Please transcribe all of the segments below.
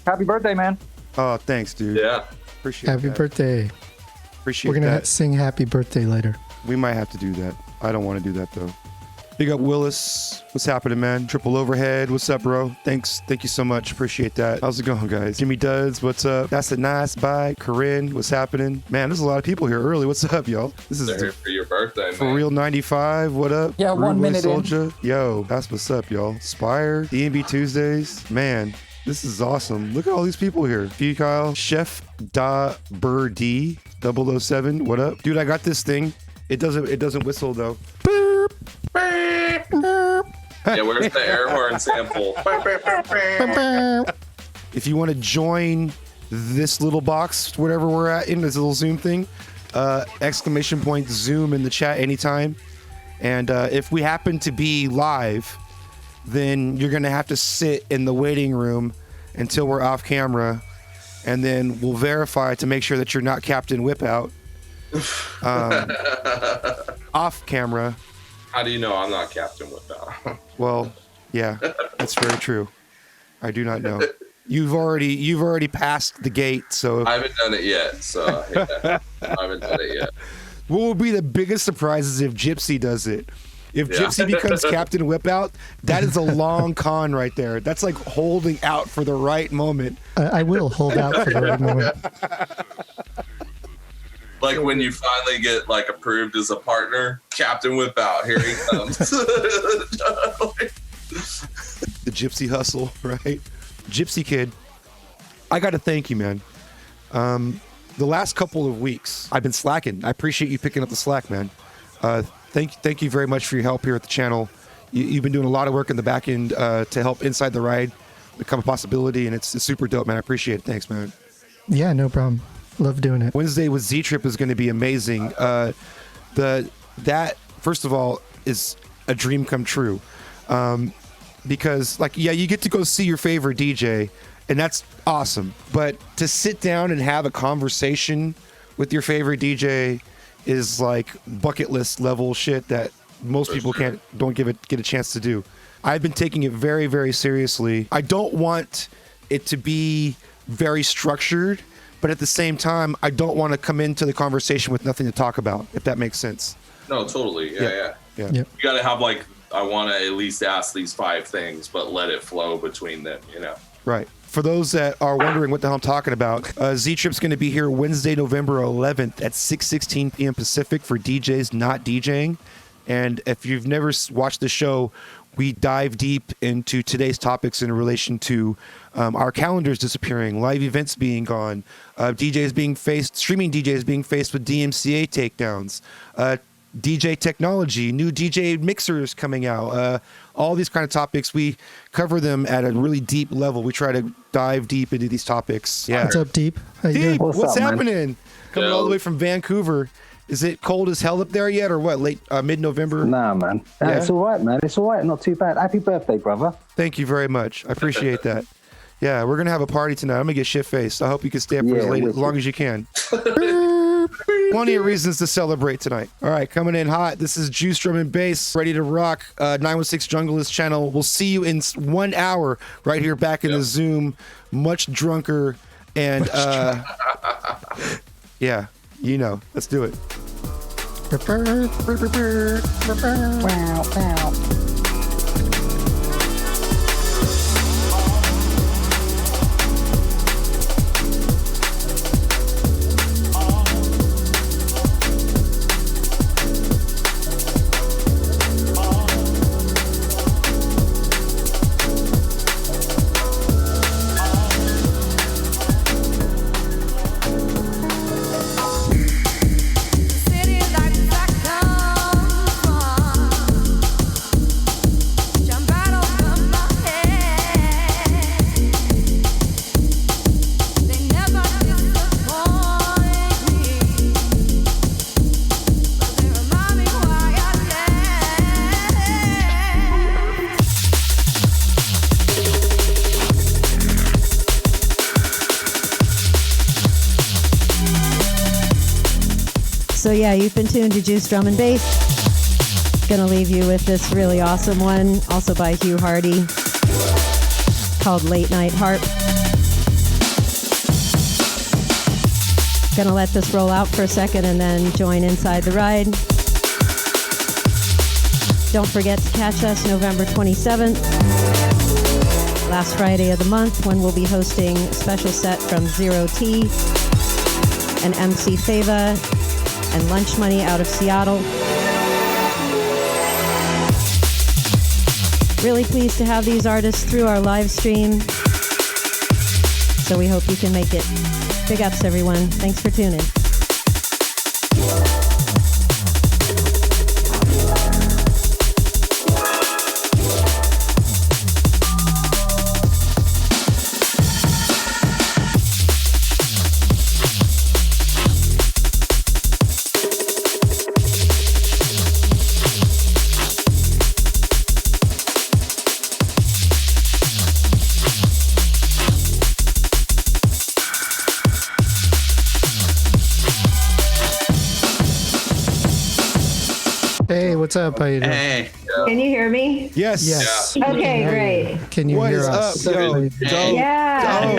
Happy birthday, man. Oh, thanks, dude. Yeah. Appreciate Happy that. birthday. Appreciate We're going that. to sing happy birthday later. We might have to do that. I don't want to do that, though. Big up, Willis. What's happening, man? Triple overhead. What's up, bro? Thanks. Thank you so much. Appreciate that. How's it going, guys? Jimmy Duds. What's up? That's a nice bike. Corinne. What's happening? Man, there's a lot of people here early. What's up, y'all? This is They're here for your birthday, For man. Real 95. What up? Yeah, 1 minute in. Soldier. Yo, that's what's up, y'all. Spire. D&B Tuesdays. Man, this is awesome. Look at all these people here. P. Kyle. Chef Da Birdie 007. What up? Dude, I got this thing. It doesn't whistle though. Yeah, where's the air horn sample? If you want to join this little box, whatever we're at in this little Zoom thing, exclamation point Zoom in the chat anytime. And if we happen to be live, then you're gonna have to sit in the waiting room until we're off camera, and then we'll verify to make sure that you're not Captain Whip Out. Off camera. How do you know I'm not Captain Whip-Out? Well, yeah, that's very true. I do not know. You've already passed the gate, so I haven't done it yet, so yeah, I haven't done it yet. what will be the biggest surprise is if Gypsy does it. If Gypsy becomes Captain Whip Out, that is a long con right there. That's like holding out for the right moment. I will hold out for the right moment. Like when you finally get like approved as a partner, Captain Whip-Out, here he comes. The Gypsy hustle, right? Gypsy Kid, I got to thank you, man. The last couple of weeks, I've been slacking. I appreciate you picking up the slack, man. Thank you very much for your help here at the channel. You've been doing a lot of work in the back end to help Inside the Ride become a possibility, and it's super dope, man. I appreciate it. Thanks, man. Yeah, no problem. Love doing it. Wednesday with Z-Trip is going to be amazing. That first of all is a dream come true, because like you get to go see your favorite DJ, and that's awesome. But to sit down and have a conversation with your favorite DJ is like bucket list level shit that most people don't get a chance to do. I've been taking it very, very seriously. I don't want it to be very structured, but at the same time, I don't want to come into the conversation with nothing to talk about, if that makes sense. No, totally. Yeah. Yep. You got to have like, I want to at least ask these 5 things, but let it flow between them, you know? Right. For those that are wondering what the hell I'm talking about, Z-Trip's going to be here Wednesday, November 11th at 6:16 p.m. Pacific for DJs not DJing. And if you've never watched the show, we dive deep into today's topics in relation to our calendars disappearing, live events being gone, streaming DJs being faced with DMCA takedowns, DJ technology, new DJ mixers coming out, all these kind of topics. We cover them at a really deep level. We try to dive deep into these topics. Yeah. What's up, Deep? How you Deep, doing? what's up, man? happening? Coming all the way from Vancouver. Is it cold as hell up there yet, or what? Late mid-November? Nah, man. Nah, Yeah? It's all right, man. It's all right. Not too bad. Happy birthday, brother. Thank you very much. I appreciate that. Yeah, we're gonna have a party tonight. I'm gonna get shit-faced. I hope you can stay up for as long as you can. Plenty of reasons to celebrate tonight. All right, coming in hot. This is Juice Drum and Bass, ready to rock. 916 Junglist channel. We'll see you in 1 hour right here back in the Zoom, much drunker and yeah, you know. Let's do it. Wow, wow. So yeah, you've been tuned to Juice Drum and Bass. Gonna leave you with this really awesome one, also by Hugh Hardy, called Late Night Harp. Gonna let this roll out for a second and then join Inside the Ride. Don't forget to catch us November 27th, last Friday of the month, when we'll be hosting a special set from Zero T and MC Vega and Lunch Money out of Seattle. Really pleased to have these artists through our live stream. So we hope you can make it. Big ups, everyone. Thanks for tuning. Hey, what's up? How you doing? Hey. Can you hear me? Yes. Yes. Okay, great. Can you What hear is us? up, yo? Yeah.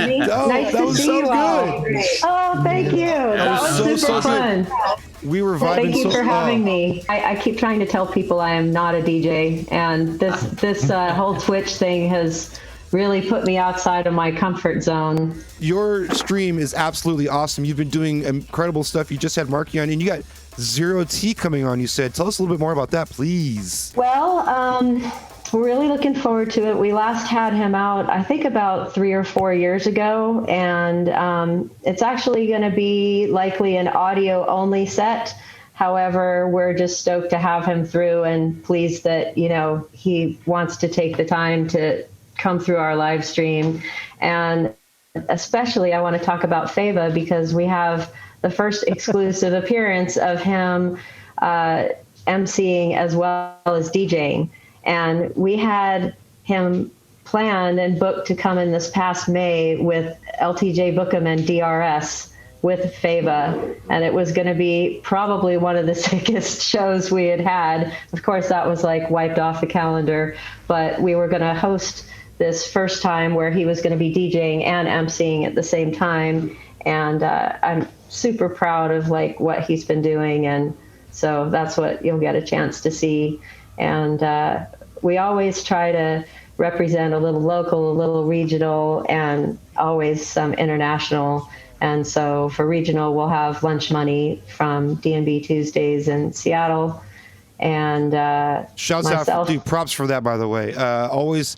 Nice that to was see so you all. good. Oh, thank you. That was so, super so good. fun. We were vibing Thank you so for having oh. me. I keep trying to tell people I am not a DJ, and this whole Twitch thing has really put me outside of my comfort zone. Your stream is absolutely awesome. You've been doing incredible stuff. You just had Marky on, and you got Zero T coming on. You said, tell us a little bit more about that, please. Well, we're really looking forward to it. We last had him out, I think, about 3 or 4 years ago, and it's actually going to be likely an audio-only set. However, we're just stoked to have him through and pleased that, you know, he wants to take the time to come through our live stream. And especially I want to talk about Vega because we have the first exclusive appearance of him emceeing as well as DJing. And we had him planned and booked to come in this past May with LTJ Bookham and DRS with Vega. And it was going to be probably one of the sickest shows we had. Of course, that was like wiped off the calendar, but we were going to host this first time where he was going to be DJing and emceeing at the same time. And I'm super proud of like what he's been doing. And so that's what you'll get a chance to see. And we always try to represent a little local, a little regional, and always some international. And so for regional, we'll have Lunch Money from D&B Tuesdays in Seattle. And Shouts out, dude, props for that, by the way. Always,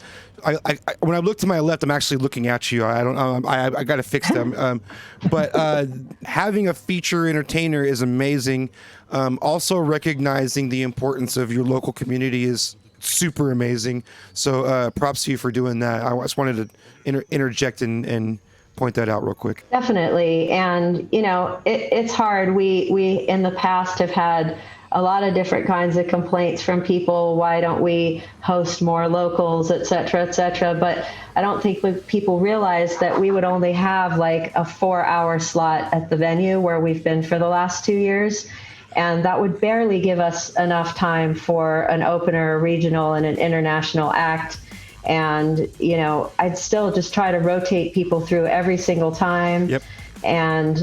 when I look to my left, I'm actually looking at you. I don't. I got to fix them. But having a feature entertainer is amazing. Also recognizing the importance of your local community is super amazing. So props to you for doing that. I just wanted to interject and point that out real quick. Definitely. And, you know, it's hard. We in the past have had a lot of different kinds of complaints from people. Why don't we host more locals, et cetera, et cetera. But I don't think people realize that we would only have like a 4-hour slot at the venue where we've been for the last 2 years. And that would barely give us enough time for an opener, a regional, and an international act. And, you know, I'd still just try to rotate people through every single time. Yep. And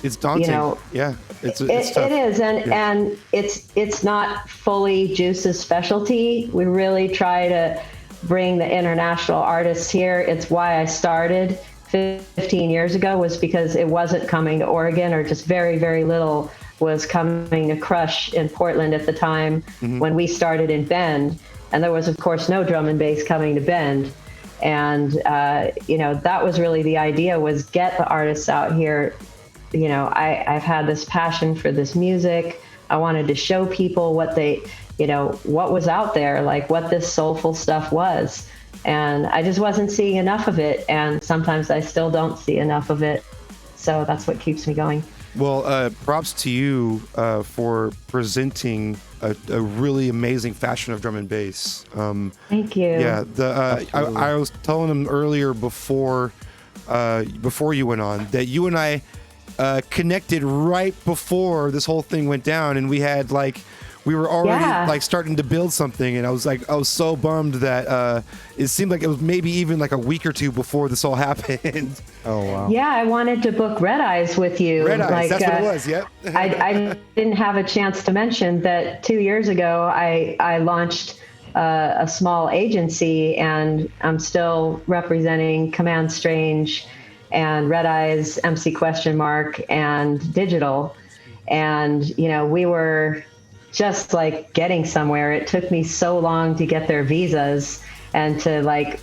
it's daunting. You know, yeah, it's tough. It is, and Yeah. and it's not fully Juice's specialty. We really try to bring the international artists here. It's why I started 15 years ago, was because it wasn't coming to Oregon, or just very, very little was coming to Crush in Portland at the time when we started in Bend. And there was, of course, no drum and bass coming to Bend. And, you know, that was really the idea, was get the artists out here. You know, I've had this passion for this music. I wanted to show people what they, you know, what was out there, like what this soulful stuff was. And I just wasn't seeing enough of it. And sometimes I still don't see enough of it. So that's what keeps me going. Well, props to you for presenting a really amazing fashion of drum and bass. Thank you. Yeah, I was telling him earlier before you went on that you and I connected right before this whole thing went down, and we had like we were already Yeah. like starting to build something, and I was so bummed that it seemed like it was maybe even like a week or two before this all happened. Oh wow. Yeah, I wanted to book Red Eyes with you. Red Eyes, that's what it was. Yep. I didn't have a chance to mention that 2 years ago I launched a small agency, and I'm still representing Command Strange and Red Eyes, MC Question Mark, and Digital. And, you know, we were just like getting somewhere. It took me so long to get their visas and to like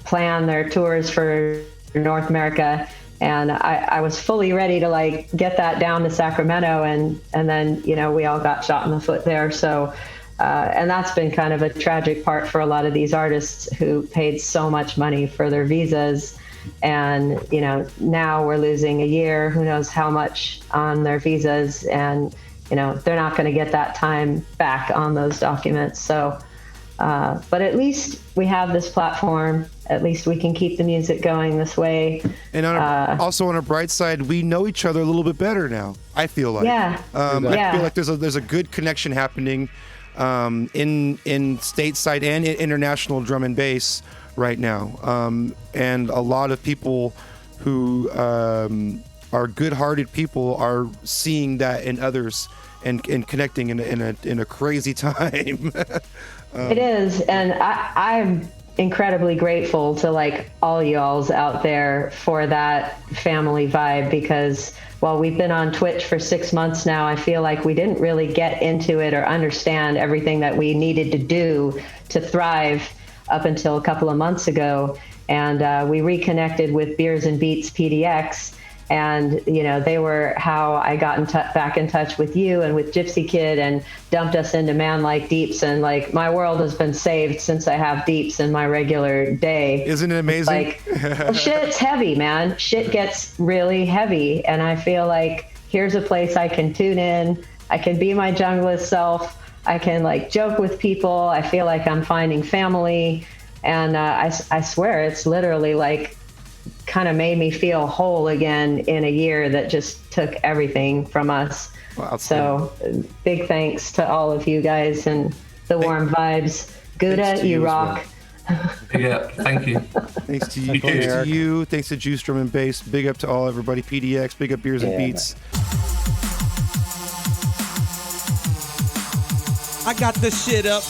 plan their tours for North America. And I was fully ready to like get that down to Sacramento, and then, you know, we all got shot in the foot there. So, and that's been kind of a tragic part for a lot of these artists who paid so much money for their visas. And, you know, now we're losing a year, who knows how much on their visas. And, you know, they're not going to get that time back on those documents. So, but at least we have this platform. At least we can keep the music going this way. And also on a bright side, we know each other a little bit better now. I feel like. Yeah. I feel like there's a good connection happening in stateside and in international drum and bass right now. And a lot of people who are good-hearted people are seeing that in others and connecting in a crazy time. It is, and I'm incredibly grateful to like all y'alls out there for that family vibe, because while we've been on Twitch for 6 months now, I feel like we didn't really get into it or understand everything that we needed to do to thrive up until a couple of months ago. And we reconnected with Beers and Beats PDX. And, you know, they were how I got back in touch with you and with Gypsy Kid, and dumped us into Man Like Deeps. And like, my world has been saved since I have Deeps in my regular day. Isn't it amazing? Like, well, shit's heavy, man. Shit gets really heavy. And I feel like here's a place I can tune in. I can be my junglist self. I can like joke with people. I feel like I'm finding family. And I swear it's literally like kind of made me feel whole again in a year that just took everything from us. Wow, so big thanks to all of you guys and the warm vibes. Gouda, you rock. Yeah, thank you. Thanks to you. Thanks to you. Thanks to Juice Drum and Bass. Big up to all everybody. PDX. Big up Beers and Beats. I got the shit up.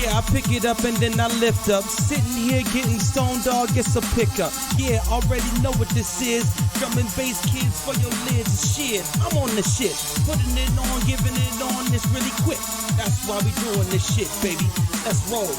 Yeah, I pick it up and then I lift up. Sitting here getting stoned, dog, it's a pickup. Yeah, already know what this is. Drum and bass kids for your lids. Shit, I'm on the shit. Putting it on, giving it on, this really quick. That's why we doing this shit, baby. Let's roll.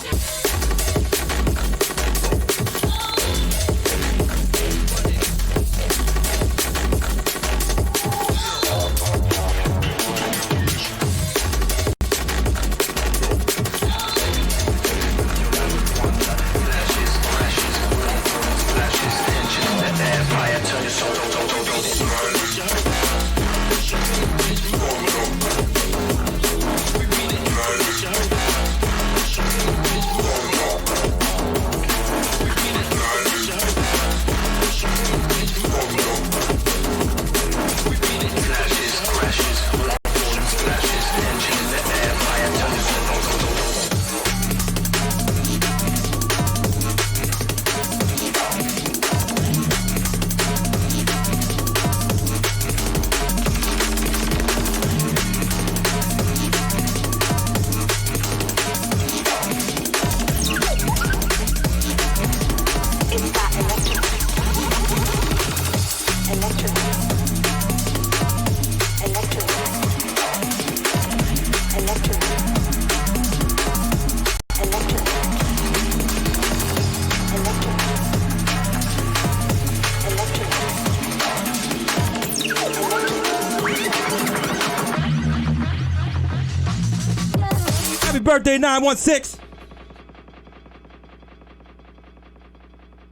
Birthday 916.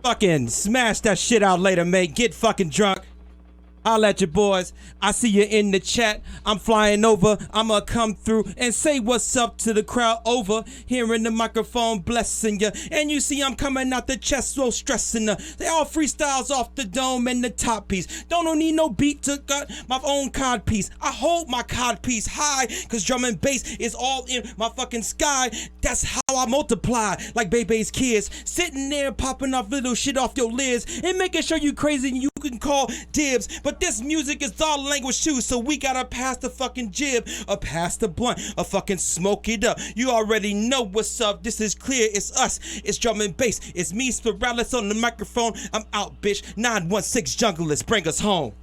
Fucking smash that shit out later, mate. Get fucking drunk. Holla at your boys. I see you in the chat. I'm flying over. I'ma come through and say what's up to the crowd over here in the microphone, blessing ya. And you see I'm coming out the chest, so stressing her. They all freestyles off the dome and the top piece. Don't need no beat to cut my own cod piece. I hold my cod piece high, cause drum and bass is all in my fucking sky. That's how I multiply, like Bebe's kids. Sitting there popping off little shit off your lids and making sure you crazy and you can call dibs. But this music is all language too, so we gotta pass the fucking jib, or pass the blunt, or fucking smoke it up. You already know what's up. This is clear. It's us. It's drum and bass. It's me, Spiralus, on the microphone. I'm out, bitch. 916 Junglist, bring us home.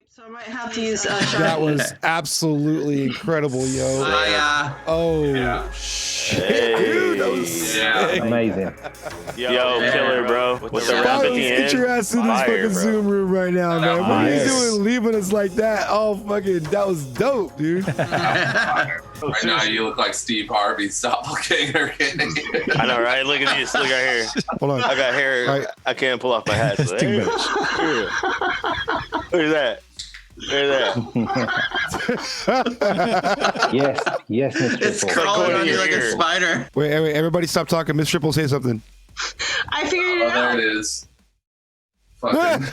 So I might have to use That was absolutely incredible, yo. Oh, shit, dude. That was sick. Amazing. Yo, killer, bro. With the rap at the end. Get your ass in this Fire, fucking bro. Zoom room right now, man. What are you Nice. doing leaving us like that? Oh, fucking, that was dope, dude. Right now, you look like Steve Harvey. Stop looking or kidding. I know, right? Look at this. Look right here. Hold on. I got hair. All right. I can't pull off my hat. So That's too much. Look at that. Look at that. Yes, Miss It's Triple. crawling on you your like a ear. spider. Wait, everybody stop talking. Miss Triple, say something. I figured Oh, it there out. it is. Fucking.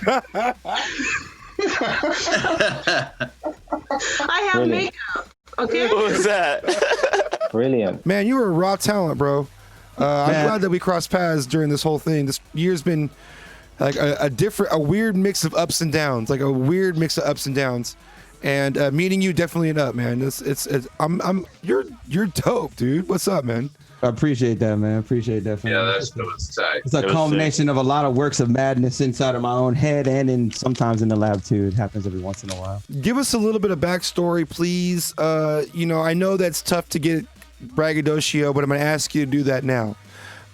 I have Really? makeup. Okay. What was that? Brilliant. Man, you were a raw talent, bro. I'm glad that we crossed paths during this whole thing. This year's been like a weird mix of ups and downs, And meeting you definitely an up, man. You're dope, dude. What's up, man? I appreciate that, man. I appreciate that. Yeah, that was tight. It's a culmination of a lot of works of madness inside of my own head and sometimes in the lab too. It happens every once in a while. Give us a little bit of backstory, please. I know that's tough to get braggadocio, but I'm going to ask you to do that now.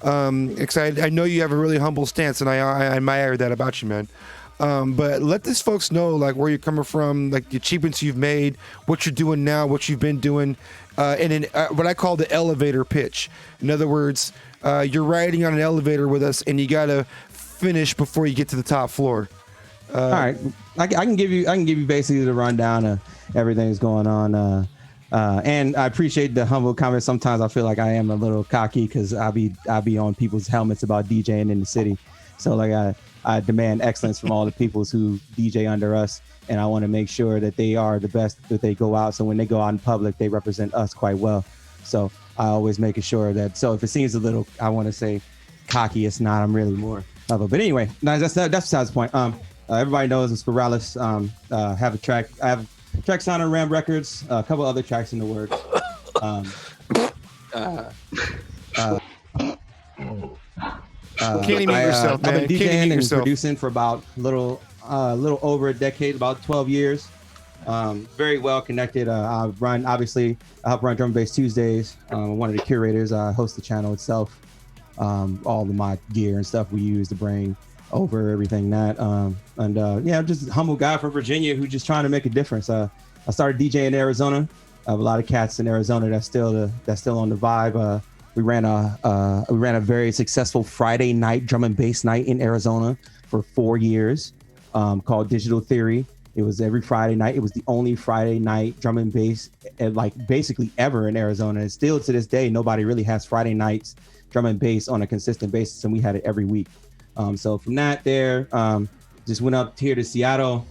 Excited. I know you have a really humble stance, and I admire that about you, man. But let these folks know, like, where you're coming from, like the achievements you've made, what you're doing now, what you've been doing, and what I call the elevator pitch. In other words, you're riding on an elevator with us, and you gotta finish before you get to the top floor. All right, I can give you basically the rundown of everything that's going on. And I appreciate the humble comments. Sometimes I feel like I am a little cocky because I be on people's helmets about DJing in the city. So like I demand excellence from all the peoples who DJ under us, and I want to make sure that they are the best that they go out. So when they go out in public, they represent us quite well. So I always make sure that. So if it seems a little, I want to say cocky, it's not. I'm really more of it. But anyway, that's besides the point. Everybody knows it's Spiralus. I have tracks on Ram Records, a couple other tracks in the works. Can't even eat yourself, man. I've been Can't even DJing eat and yourself. producing for about little over a decade, about 12 years. Very well connected. I help run Drum and Bass Tuesdays. I'm one of the curators. I host the channel itself. All of my gear and stuff we use to bring over everything that. I'm just a humble guy from Virginia who's just trying to make a difference. I started DJing in Arizona. I have a lot of cats in Arizona that's still on the vibe. We ran a very successful Friday night drum and bass night in Arizona for 4 years, called Digital Theory. It was every Friday night. It was the only Friday night drum and bass basically ever in Arizona. And still to this day, nobody really has Friday nights drum and bass on a consistent basis, and we had it every week. So from that there, just went up here to Seattle,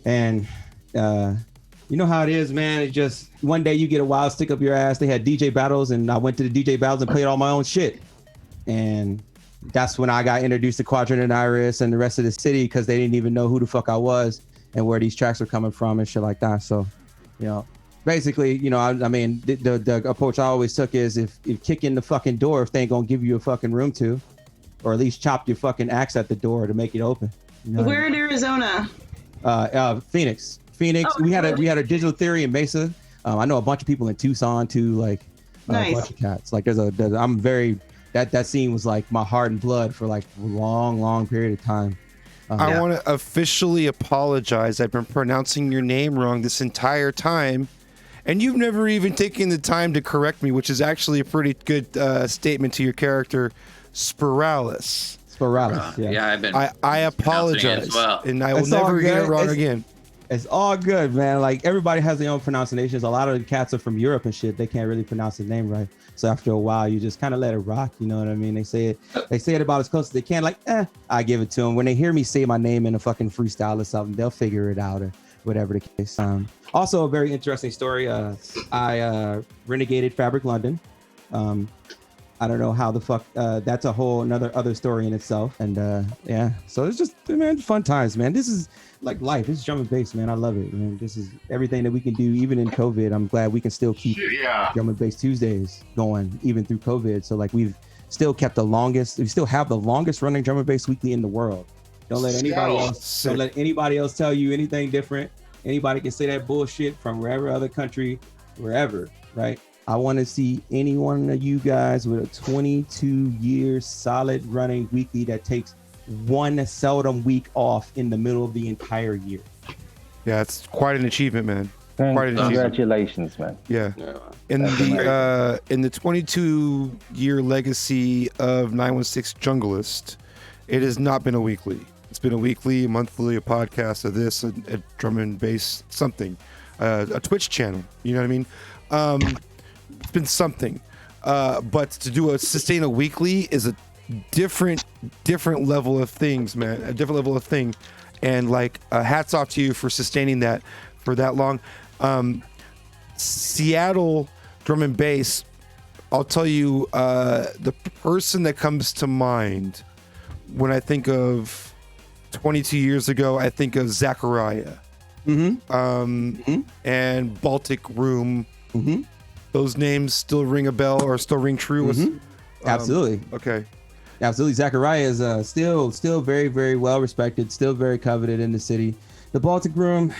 and you know how it is, man. It's just one day you get a wild stick up your ass. They had DJ battles, and I went to the DJ battles and played all my own shit. And that's when I got introduced to Quadrant and Iris and the rest of the city, because they didn't even know who the fuck I was and where these tracks were coming from and shit like that. So, basically, I mean, the approach I always took is if you kick in the fucking door, if they ain't gonna give you a fucking room to, or at least chop your fucking axe at the door to make it open. Where in Arizona? Phoenix. Oh, we had a Digital Theory in Mesa. I know a bunch of people in Tucson too, like nice. A bunch of cats. Like I'm very that scene was like my heart and blood for like a long period of time. I want to officially apologize. I've been pronouncing your name wrong this entire time, and you've never even taken the time to correct me, which is actually a pretty good statement to your character, Spiralus. Spiralus. Yeah. I've been. I pronouncing it apologize, as well. and I will It's all never get it good. wrong It's- again. It's all good, man. Like everybody has their own pronunciations. A lot of the cats are from Europe and shit. They can't really pronounce his name right. So after a while, you just kind of let it rock. You know what I mean? They say it about as close as they can. Like, I give it to them. When they hear me say my name in a fucking freestyle or something, they'll figure it out or whatever the case. Also a very interesting story. I renegated Fabric London. I don't know how the fuck. That's a whole other story in itself. And yeah, so it's just, man, fun times, man. This is like life. This is drum and bass, man. I love it, man. This is everything that we can do, even in COVID. I'm glad we can still keep drum and bass Tuesdays going, even through COVID. So like we've still kept we still have the longest running drum and bass weekly in the world. Don't let anybody else tell you anything different. Anybody can say that bullshit from wherever other country, wherever, right? I want to see any one of you guys with a 22-year solid running weekly that takes one seldom week off in the middle of the entire year. Yeah, it's quite an achievement, man. Quite an achievement. Congratulations, man. Yeah. In the 22-year legacy of 916 Junglist, it has not been a weekly. It's been a weekly, a monthly, a podcast, a drum and bass something, a Twitch channel. You know what I mean? It's been something, but to sustain a weekly is a different level of things, man. A different level of thing, and like hats off to you for sustaining that for that long. Seattle drum and bass. I'll tell you, the person that comes to mind when I think of 22 years ago, I think of Zachariah, and Baltic Room. Those names still ring a bell or still ring true? Absolutely. Okay. Absolutely. Zachariah is still very, very well respected, still very coveted in the city. The Baltic Room,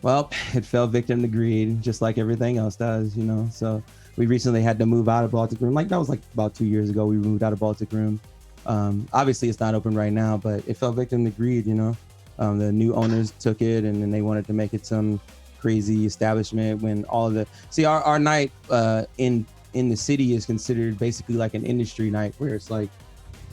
well, it fell victim to greed, just like everything else does, you know. So we recently had to move out of Baltic Room. Like that was like about 2 years ago. We moved out of Baltic Room. Obviously, it's not open right now, but it fell victim to greed, you know. The new owners took it, and then they wanted to make it some crazy establishment when all of our night in the city is considered basically like an industry night, where it's like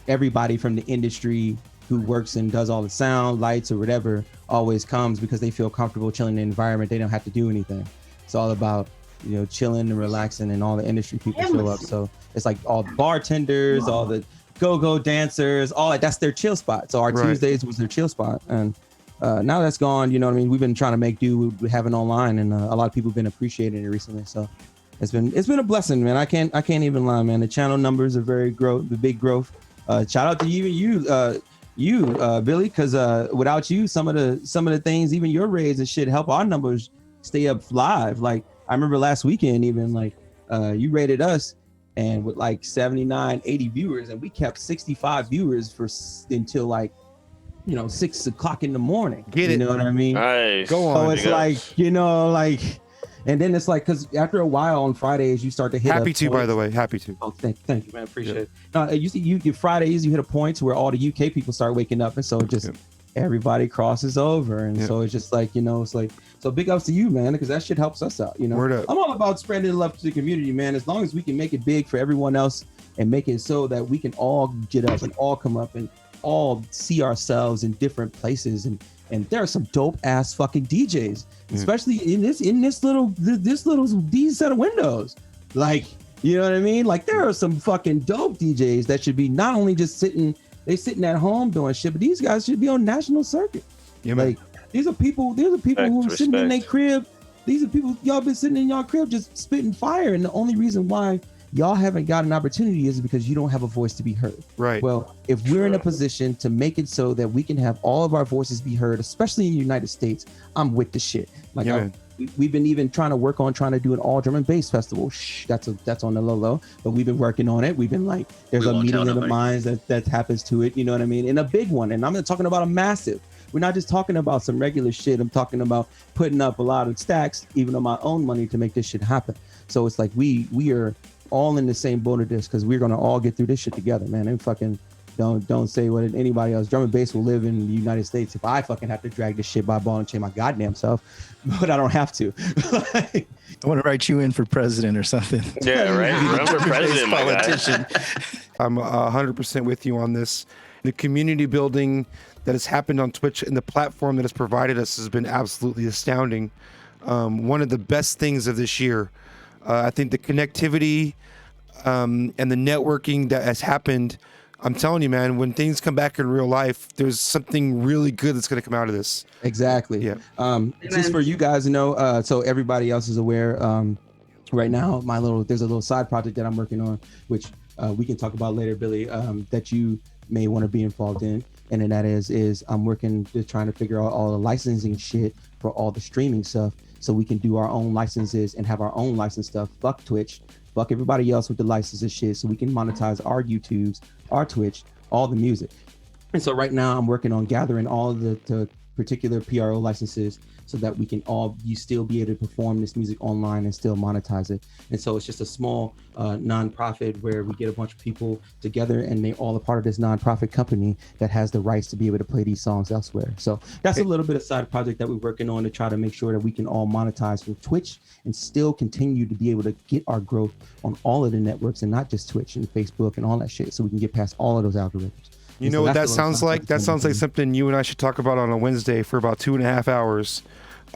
everybody from the industry who works and does all the sound, lights, or whatever always comes because they feel comfortable chilling in the environment. They don't have to do anything. It's all about, you know, chilling and relaxing, and all the industry people show up. So it's like all the bartenders, all the go-go dancers, all that. That's their chill spot. So our Tuesdays was their chill spot, and now that's gone. You know what I mean? We've been trying to make do with having online, and a lot of people have been appreciating it recently. So it's been a blessing, man. I can't even lie, man. The channel numbers are the big growth. Shout out to you, Billy, because without you, some of the things, even your raids and shit, help our numbers stay up live. Like I remember last weekend, even like you rated us, and with like 79, 80 viewers, and we kept 65 viewers until like, you know, 6 o'clock in the morning. Get it? You know what I mean? Nice. Go on. So it's like, you know, like, and then it's like, because after a while on Fridays you start to hit. Happy to, by the way. Happy to. Oh, thank you, man. Appreciate it. No, you Fridays you hit a point where all the UK people start waking up, and so just everybody crosses over, and so it's just like, you know, it's like, so big ups to you, man, because that shit helps us out. You know, Word up. I'm all about spreading love to the community, man. As long as we can make it big for everyone else and make it so that we can all get up and all come up and all see ourselves in different places, and there are some dope ass fucking DJs, especially in this little these set of windows. Like, you know what I mean? Like there are some fucking dope DJs that should be not only just sitting at home doing shit, but these guys should be on national circuit. Yeah, like these are people who are sitting in their crib. These are people, y'all been sitting in your crib just spitting fire, and the only reason why y'all haven't got an opportunity is because you don't have a voice to be heard. Right. Well, if we're in a position to make it so that we can have all of our voices be heard, especially in the United States, I'm with the shit. Like we've been even trying to do an all drum and bass festival. That's on the low, but we've been working on it. We've been like, there's a meeting of the minds that happens to it. You know what I mean? And a big one. And I'm not talking about a massive. We're not just talking about some regular shit. I'm talking about putting up a lot of stacks, even on my own money, to make this shit happen. So it's like we are all in the same boat of this, because we're gonna all get through this shit together, man. And fucking Don't say what anybody else. Drum and bass will live in the United States if I fucking have to drag this shit by ball and chain my goddamn self, but I don't have to. I want to write you in for president or something. Yeah, right. Run for president, my guy. I'm 100% with you on this. The community building that has happened on Twitch and the platform that has provided us has been absolutely astounding. One of the best things of this year. I think the connectivity and the networking that has happened, I'm telling you, man, when things come back in real life, there's something really good that's going to come out of this. Exactly. Yeah. Just for you guys to know, so everybody else is aware, right now, there's a little side project that I'm working on, which we can talk about later, Billy, that you may want to be involved in. And then that is I'm working to trying to figure out all the licensing shit for all the streaming stuff, so we can do our own licenses and have our own license stuff. Fuck Twitch, fuck everybody else with the licenses shit, so we can monetize our YouTubes, our Twitch, all the music. And so right now I'm working on gathering all of the particular PRO licenses so that we can you still be able to perform this music online and still monetize it. And so it's just a small nonprofit where we get a bunch of people together and they all are part of this nonprofit company that has the rights to be able to play these songs elsewhere. So that's a little bit of side project that we're working on to try to make sure that we can all monetize with Twitch and still continue to be able to get our growth on all of the networks and not just Twitch and Facebook and all that shit, so we can get past all of those algorithms. You know what that sounds like? That sounds like something you and I should talk about on a Wednesday for about 2.5 hours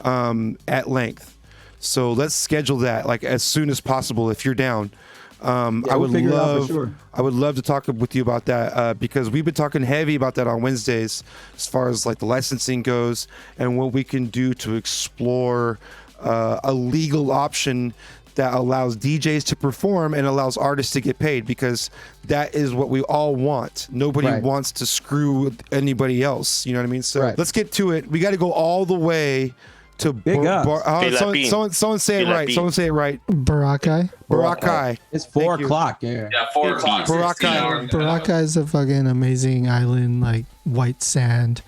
at length. So let's schedule that like as soon as possible if you're down. I would love to talk with you about that because we've been talking heavy about that on Wednesdays as far as like the licensing goes and what we can do to explore a legal option that allows DJs to perform and allows artists to get paid, because that is what we all want. Nobody wants to screw anybody else. You know what I mean? So let's get to it. We got to go all the way to someone say it right. Someone say it right. Boracay. Boracay. It's 4 o'clock. Yeah, 4 o'clock. Boracay. Boracay is a fucking amazing island, like white sand.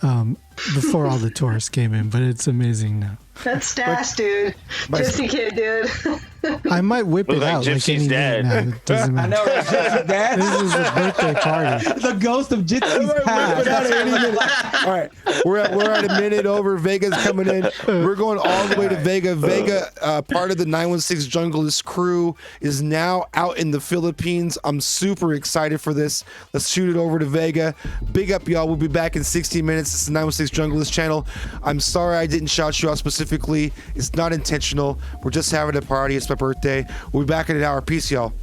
Before all the tourists came in, but it's amazing now. That's Stash, dude. Gypsy Kid, dude. I might whip it out like any minute now. It doesn't matter. I know, right? Gypsy's dad. This is a birthday party. The ghost of Gypsy's past. All right, we're at a minute over. Vega's coming in. We're going all the way to Vega. Vega, part of the 916 Junglist crew, is now out in the Philippines. I'm super excited for this. Let's shoot it over to Vega. Big up, y'all. We'll be back in 60 minutes. It's the 916 Junglist channel. I'm sorry I didn't shout you out specifically. It's not intentional. We're just having a party. It's my birthday. We'll be back in an hour. Peace, y'all.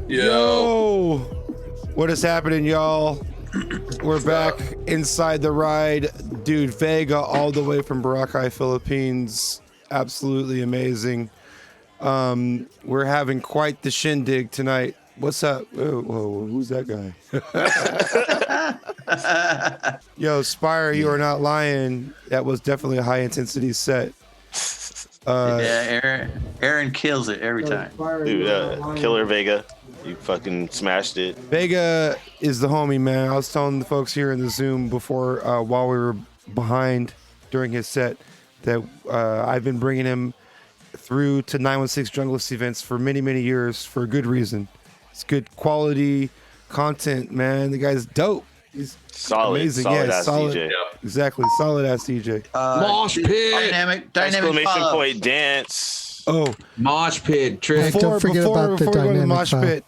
Yo, what is happening, y'all? We're back inside the ride. Dude, Vega all the way from Boracay, Philippines. Absolutely amazing. We're having quite the shindig tonight. What's up? Whoa, who's that guy? Yo, Spire, you are not lying. That was definitely a high intensity set. Yeah, Aaron kills it every time. Dude, killer Vega. You fucking smashed it. Vega is the homie, man. I was telling the folks here in the Zoom before, while we were behind during his set, that I've been bringing him through to 916 Junglist events for many, many years for a good reason. It's good quality content, man. The guy's dope. He's solid, amazing. solid Yeah, ass solid. DJ. Exactly, solid ass DJ. Mosh pit. Dynamic Exclamation follow. point dance. Oh, Mosh pit trick. Don't forget about the before we go to the dynamic mosh file. pit,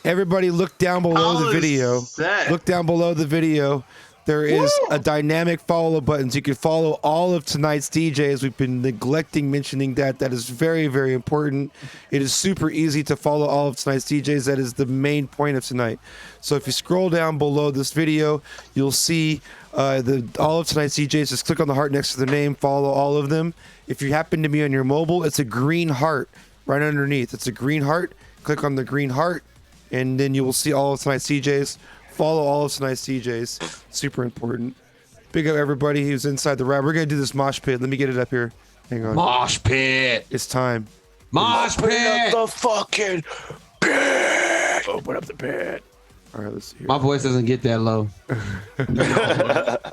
everybody look down below the video. Set. Look down below the video. There is a dynamic follow button, so you can follow all of tonight's DJs. We've been neglecting mentioning that. That is very, very important. It is super easy to follow all of tonight's DJs. That is the main point of tonight. So if you scroll down below this video, you'll see all of tonight's DJs. Just click on the heart next to their name, follow all of them. If you happen to be on your mobile, it's a green heart right underneath. It's a green heart. Click on the green heart, and then you will see all of tonight's DJs. Follow all of tonight's DJs. Super important. Big up everybody who's inside the ride. We're going to do this mosh pit. Let me get it up here. Hang on. Mosh pit. It's time. Mosh pit. The fucking pit. Open up the pit. All right, let's see here. My voice doesn't get that low.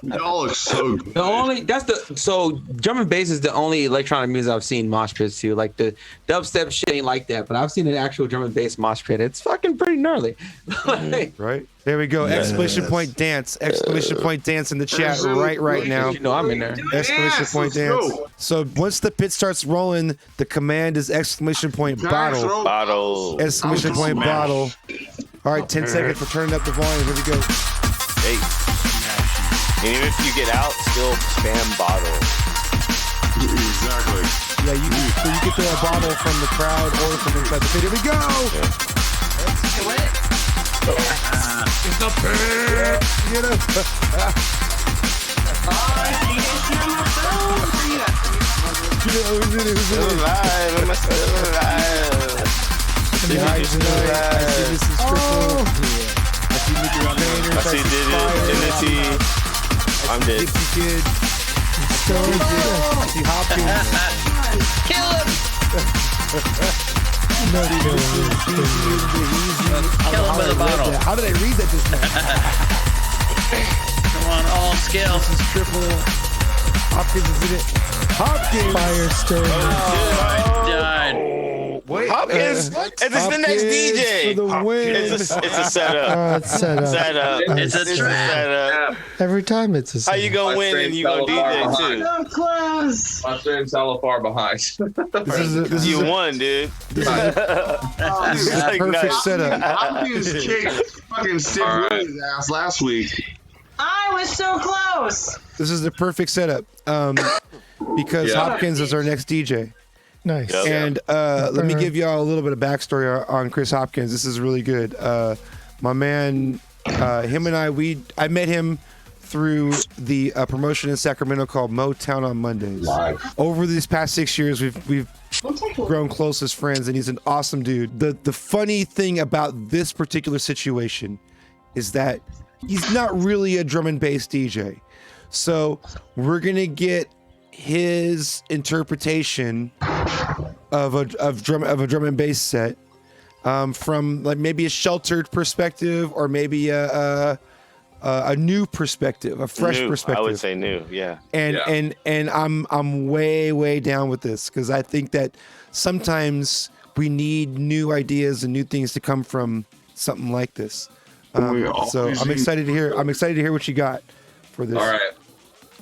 Y'all look so good. The only drum and bass is the only electronic music I've seen mosh pits to. Like the dubstep shit ain't like that, but I've seen an actual drum and bass mosh pit. It's fucking pretty gnarly. Right there we go. Exclamation point dance! Exclamation point dance in the chat right now. You know I'm in there. Exclamation point dance. So once the pit starts rolling, the command is exclamation point bottle. Bottle. Exclamation point bottle. All right, 10 seconds for turning up the volume. Here we go. Hey. And even if you get out, still spam bottle. Exactly. Yeah, you get the bottle from the crowd or from inside the pit. Here we go. It's the pit. Get up. Who's in it? Alive. I'm still alive. I see Mrs. Triple. I see Mickey Painter. I see Divinity. I'm dead. Dixie Kid. I see Hopkins. Kill him. Kill him with a bottle. How did I read that just now? Come on, all scales. This is Triple. Hopkins is in it. Hopkins. Firestorm. Oh, I died. Wait, Hopkins, and this is the next DJ. For the win. It's a setup. It's set up. It's a trap. Every time it's a set How you gonna win and you gonna DJ too? So close. My stream's hella far behind. You won, dude. This is a perfect setup. Hopkins kicked fucking Steve Willie's ass last week. I was so close. This is the perfect setup because Hopkins is our next DJ. Nice. Yep. And let me give y'all a little bit of backstory on Chris Hopkins. This is really good. My man, him and I met him through the promotion in Sacramento called Motown on Mondays. Over these past 6 years, we've grown close as friends, and he's an awesome dude. The funny thing about this particular situation is that he's not really a drum and bass DJ. So we're gonna get his interpretation of a drum and bass set from like maybe a sheltered perspective or maybe a new perspective, a fresh perspective. I would say new, yeah. And I'm way down with this because I think that sometimes we need new ideas and new things to come from something like this. So I'm excited to hear. I'm excited to hear what you got for this. All right.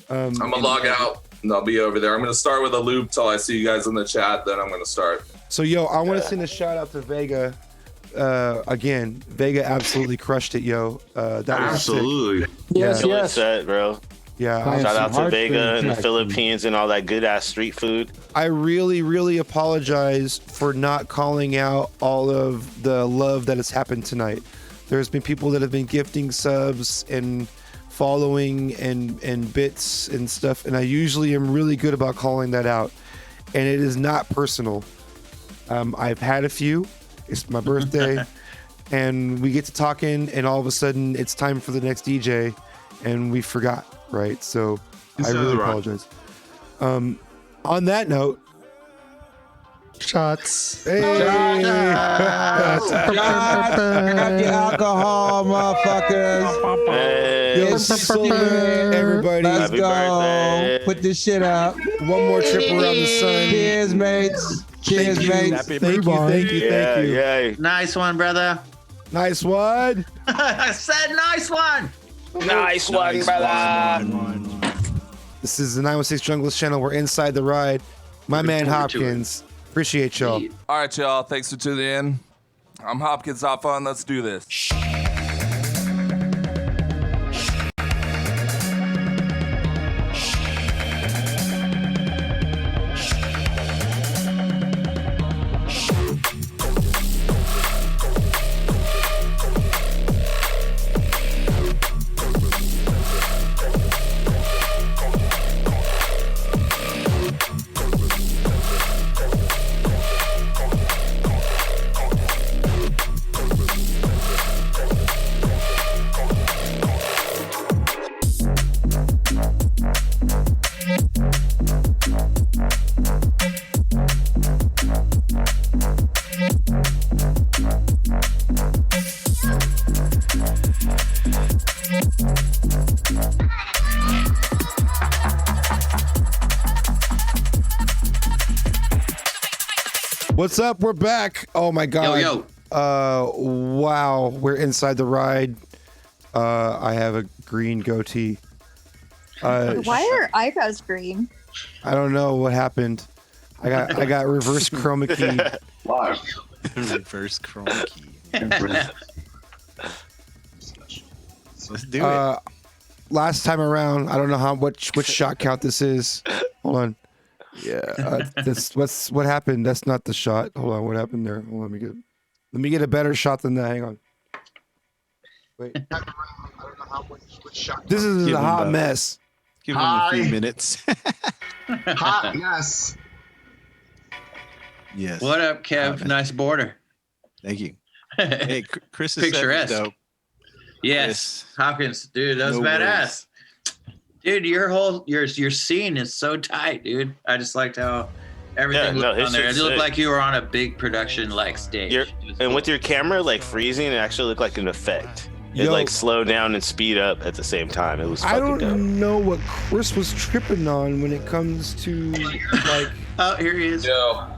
I'm gonna log out and I'll be over there. I'm gonna start with a loop till I see you guys in the chat. Then I'm gonna start. So yo, I want to send a shout out to Vega. Again, Vega absolutely crushed it, yo. That was Absolutely. Killer set, bro. Yeah. Shout out to Vega in the Philippines and all that good ass street food. I really apologize for not calling out all of the love that has happened tonight. There's been people that have been gifting subs and following and bits and stuff, and I usually am really good about calling that out, and it is not personal. I've had a few. It's my birthday, and we get to talking, and all of a sudden it's time for the next DJ, and we forgot, right? So I really apologize. On that note, shots. Hey. Shots. Grab the alcohol, motherfuckers. Hey. Yo, everybody. Let's Happy go. birthday. Put this shit up. One more trip around the sun. Cheers, mates. Cheers, mates. Thank you. Yay. Nice one, brother. Nice one. I said nice one. Nice one, brother. This is the 916 Junglist channel. We're inside the ride. My man Hopkins. Appreciate y'all. All right, y'all. Thanks for tuning in. I'm Hopkins. Have fun. Let's do this. What's up? We're back. Oh my god. Yo. Wow. We're inside the ride. I have a green goatee. Why are eyebrows green? I don't know what happened. I got reverse chroma key. Live. Reverse chroma key. Let's do it. Last time around, I don't know which shot count this is. Hold on. Yeah, what happened? That's not the shot. Hold on, what happened there? Hold on, let me get a better shot than that. Hang on. Wait. This is a hot mess. Give him a few minutes. Hot mess. Yes. What up, Kev? Nice border. Thank you. Hey, Chris is Picturesque. dope. Yes, Hopkins, dude, that was No badass. Dude, your scene is so tight, dude. I just liked how everything looked on there. It looked like you were on a big production like stage. And with your camera like freezing, it actually looked like an effect. It like slowed down and speed up at the same time. It was fucking I don't dope. know what Chris was tripping on when it comes to like. Oh, here he is. Yo.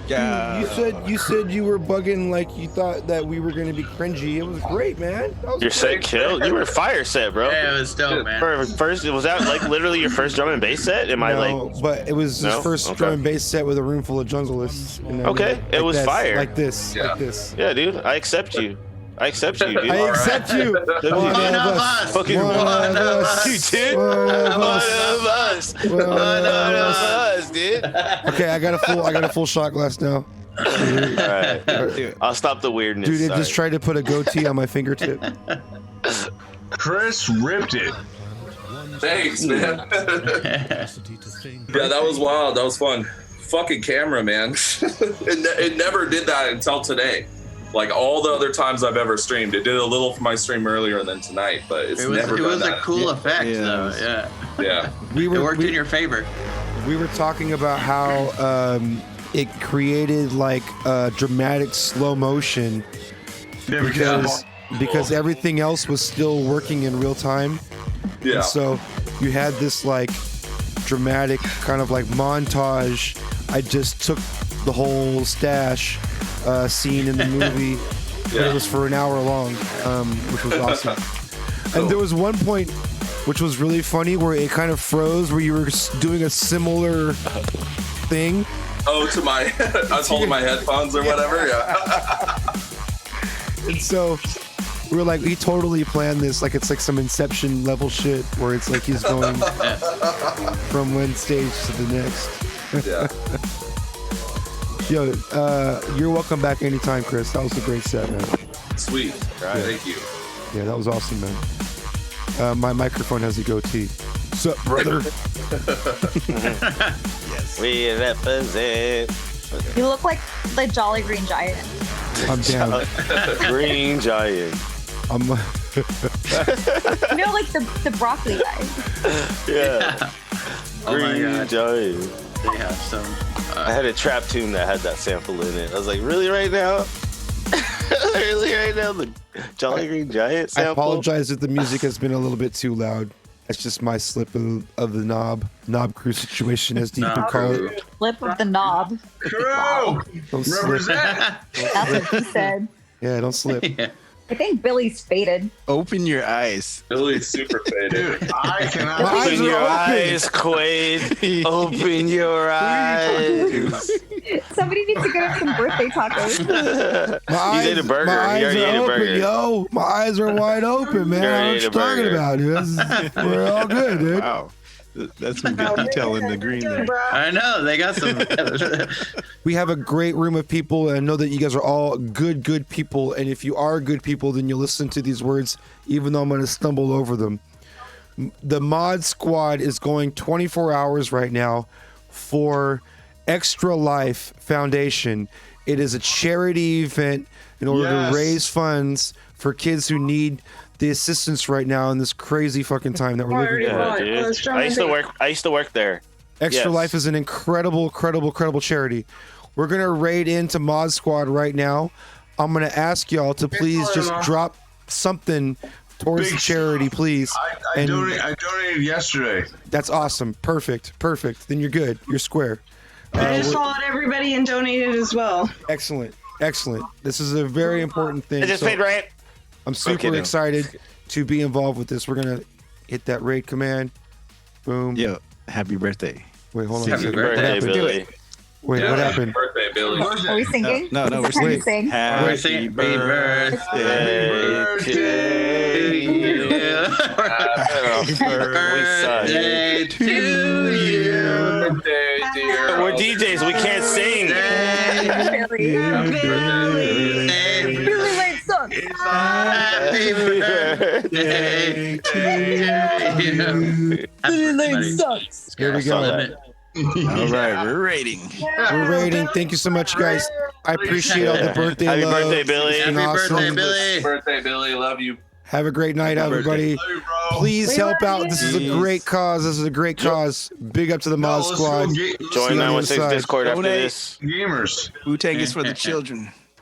Yeah. You said you were bugging, like you thought that we were gonna be cringy. It was great, man. Your set killed. You were fire set, bro. Yeah, it was dope, man. First, was that like literally your first drum and bass set? Am I like? But it was his first drum and bass set with a room full of jungleists. Okay, it was fire. Like this. Yeah, dude. I accept you. I accept you, dude. I accept you. One of us. Fucking one of us. Dude. One of us. One of us, dude. Okay, I got a full shot glass now. All right. I'll stop the weirdness. Dude, it just tried to put a goatee on my fingertip. Chris ripped it. Thanks, man. Yeah, that was wild. That was fun. Fucking camera, man. It never did that until today. Like all the other times I've ever streamed, it did a little for my stream earlier and then tonight, but it was a cool effect, though. Yeah. Yeah. It worked in your favor. We were talking about how it created like dramatic slow motion because everything else was still working in real time. Yeah. And so you had this like dramatic kind of like montage. I just took the whole stash scene in the movie, but it was for an hour long, which was awesome. And there was one point which was really funny where it kind of froze, where you were doing a similar thing. Oh, to my, I was holding my headphones or whatever. Yeah. And so we were like, he totally planned this, like it's like some Inception level shit, where it's like he's going from one stage to the next. Yeah. Yo, you're welcome back anytime, Chris. That was a great set, man. Sweet. Yeah. Thank you. Yeah, that was awesome, man. My microphone has a goatee. Sup, brother? Yes. We represent. You look like the Jolly Green Giant. I'm down. Green Giant. I'm. You know, like the broccoli guy. Yeah. Oh my Green God. Giant. They have some. I had a trap tune that had that sample in it. I was like, really right now? Really right now? The Jolly Green Giant sample? I apologize if the music has been a little bit too loud. That's just my slip of the knob crew situation, as Deep would call it. Flip of the knob. Crew! Don't slip. Represent! That's what he said. Yeah, don't slip. I think Billy's faded. Open your eyes. Billy's super faded. Dude, I cannot. My eyes Open are your open. eyes, Quaid. Open your eyes. Somebody needs to get us some birthday tacos. My You ate a burger. My You eyes already are ate a open, burger. yo. My eyes are wide open, man. You I already know ate what a you're talking burger. about, dude. We're all good, dude. Wow. That's some good detail in the green there. I know they got some. We have a great room of people, and I know that you guys are all good people. And if you are good people, then you'll listen to these words, even though I'm going to stumble over them. The Mod Squad is going 24 hours right now for Extra Life Foundation. It is a charity event in order to raise funds for kids who need the assistance right now in this crazy fucking time that we're living in. Yeah, dude. I used to work there. Extra Yes. Life is an incredible charity. We're gonna raid into Mod Squad right now. I'm gonna ask y'all to please just drop something towards the charity, please. I donated yesterday. That's awesome. Perfect. Then you're good. You're square. I just followed everybody and donated as well. Excellent. This is a very important thing. I just paid rent. I'm super excited to be involved with this. We're gonna hit that raid command. Boom. Yo, happy birthday. Wait, hold on. Happy birthday, Billy. Wait, what happened? Happy birthday, Billy. Are we singing? No, Is we're this how you singing. sing? Happy birthday to you. We're DJs. We can't sing. Billy Lane sucks. Happy birthday to you. Billy Lane sucks. Here we go. All right, we're rating. Thank you so much, guys. I appreciate all the birthday Happy love. birthday, Billy. It's been Happy awesome. birthday, Billy. Happy birthday, Billy. Love you. Have a great night, everybody. Love you, bro. Please help out. This is a great cause. Big up to the Mod Squad. Join 916 Discord after this. Gamers. Wu-Tang is for the children.